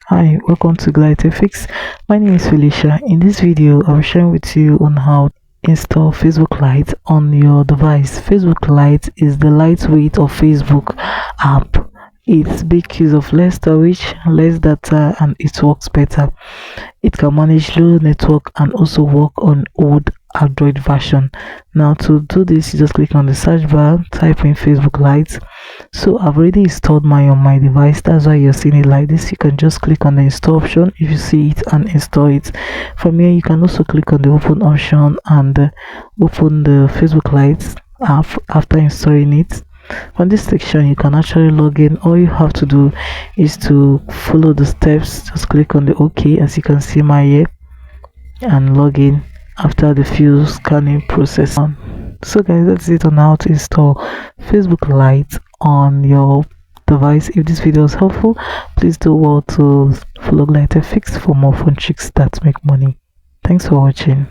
Hi, welcome to Lite Fix. My name is Felicia. In this video, I'm sharing with you on how to install Facebook Lite on your device. Facebook Lite is the lightweight of Facebook app. It's big use of less storage, less data, and it works better. It can manage low network and also work on old Android version. Now to do this, you just click on the search bar, type in Facebook Lite. So I've already installed mine on my device. That's why you're seeing it like this. You can just click on the install option if you see it and install it. From here, you can also click on the open option and open the Facebook Lite app after installing it. On this section, you can actually log in. All you have to do is to follow the steps. Just click on the OK, as you can see my here, and log in after the few scanning process. So guys, that's it on how to install Facebook Lite on your device. If this video is helpful, please do well to follow Lite Fix for more fun tricks that make money. Thanks for watching.